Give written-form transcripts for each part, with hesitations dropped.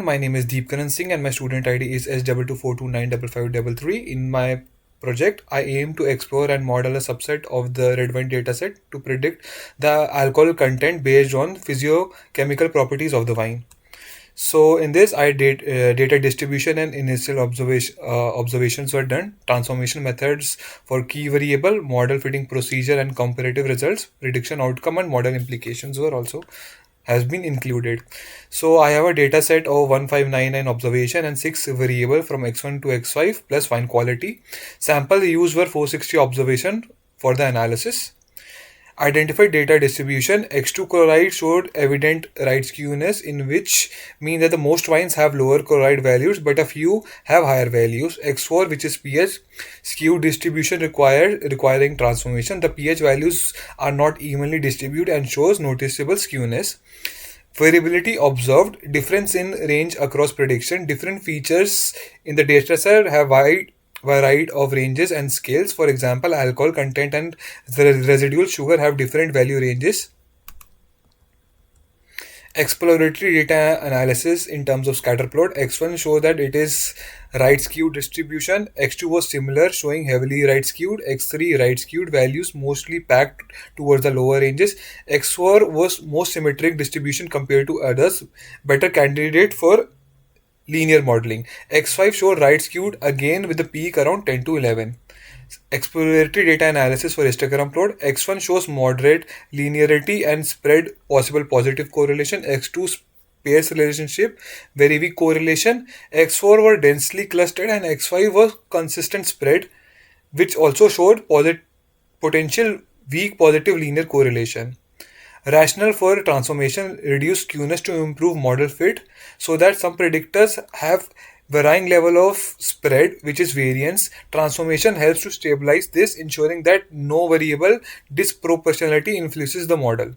My name is Deepkaran Singh and my student ID is S2242955533. In my project, I aim to explore and model a subset of the REDWINE dataset to predict the alcohol content based on physiochemical properties of the wine. So in this, I did data distribution and initial observations were done. Transformation methods for key variable, model fitting procedure, and comparative results, prediction outcome, and model implications were also has been included. So I have a data set of 1599 observation and 6 variable from x1 to x5 plus wine quality. Sample used were 460 observation for the analysis. Identified data distribution. X2 chloride showed evident right skewness, in which mean that the most wines have lower chloride values but a few have higher values. X4, which is pH, skewed distribution requiring transformation. The pH values are not evenly distributed and shows noticeable skewness. Variability observed. Difference in range across prediction. Different features in the dataset have wide variety of ranges and scales. For example, alcohol content and the residual sugar have different value ranges. Exploratory data analysis in terms of scatter plot. X1 show that it is right skewed distribution. X2 was similar, showing heavily right skewed. X3 right skewed, values mostly packed towards the lower ranges. X4 was most symmetric distribution compared to others, better candidate for linear modeling. X5 showed right skewed, again with the peak around 10 to 11. Exploratory data analysis for histogram plot. X1 shows moderate linearity and spread possible positive correlation. X2 sparse relationship, very weak correlation. X4 were densely clustered and X5 was consistent spread, which also showed potential weak positive linear correlation. Rationale for transformation: reduce skewness to improve model fit, so that some predictors have varying level of spread, which is variance. Transformation helps to stabilize this, ensuring that no variable disproportionality influences the model.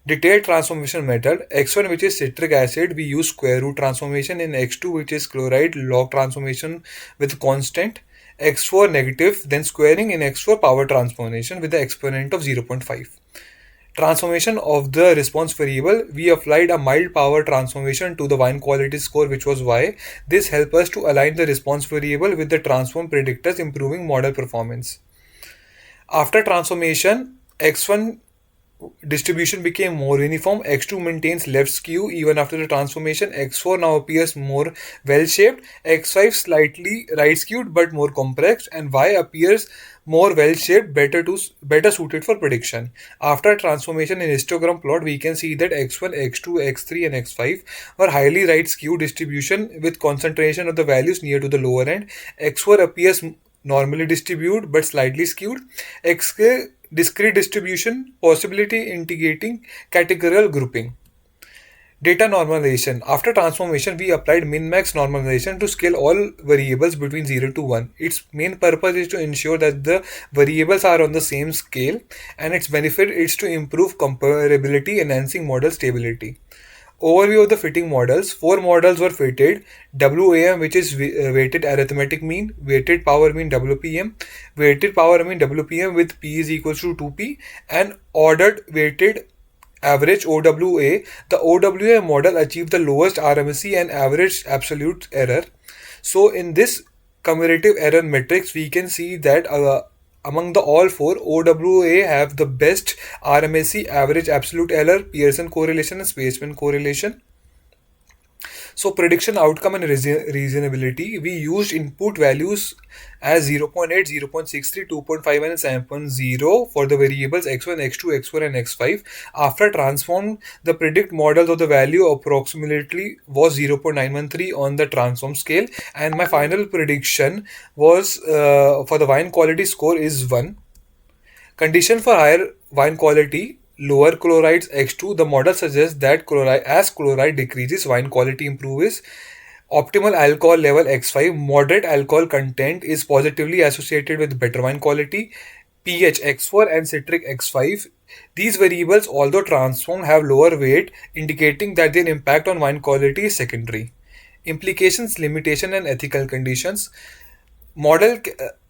Detailed transformation method. X1, which is citric acid, we use square root transformation. In X2, which is chloride, log transformation with constant. X4 negative, then squaring. In X4, power transformation with the exponent of 0.5. Transformation of the response variable. We applied a mild power transformation to the wine quality score, which was y. This helped us to align the response variable with the transform predictors, improving model performance. After transformation, x1 distribution became more uniform. X2 maintains left skew even after the transformation. X4 now appears more well-shaped. X5 slightly right skewed but more compressed, and Y appears more well-shaped, better suited for prediction. After transformation in histogram plot, we can see that X1, X2, X3, and X5 were highly right skew distribution with concentration of the values near to the lower end. X4 appears normally distributed but slightly skewed. XK discrete distribution, possibility indicating categorical grouping. Data normalization. After transformation, we applied min-max normalization to scale all variables between 0 to 1. Its main purpose is to ensure that the variables are on the same scale, and its benefit is to improve comparability, enhancing model stability. Overview of the fitting models. 4 models were fitted: WAM, which is weighted arithmetic mean, weighted power mean WPM, weighted power mean WPM with P is equals to 2P, and ordered weighted average OWA. The OWA model achieved the lowest RMSE and average absolute error. So in this cumulative error matrix, we can see that among the all 4, OWA have the best RMSE, average absolute error, Pearson correlation, and Spaceman correlation. So prediction outcome and reasonability. We used input values as 0.8, 0.63, 2.5 and 7.0 for the variables x1, x2, x4 and x5. After transform, the predict models of the value approximately was 0.913 on the transform scale, and my final prediction was for the wine quality score is 1. Condition for higher wine quality: lower chlorides X2. The model suggests that chloride decreases, wine quality improves. Optimal alcohol level X5. Moderate alcohol content is positively associated with better wine quality. pH X4 and citric X5. These variables, although transformed, have lower weight, indicating that their impact on wine quality is secondary. Implications, limitation, and ethical conditions. Model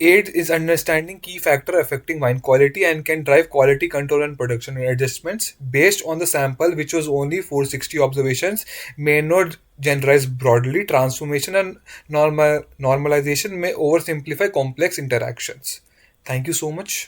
aids is understanding key factor affecting wine quality and can drive quality control and production adjustments based on the sample, which was only 460 observations, may not generalize broadly. Transformation and normalization may oversimplify complex interactions. Thank you so much.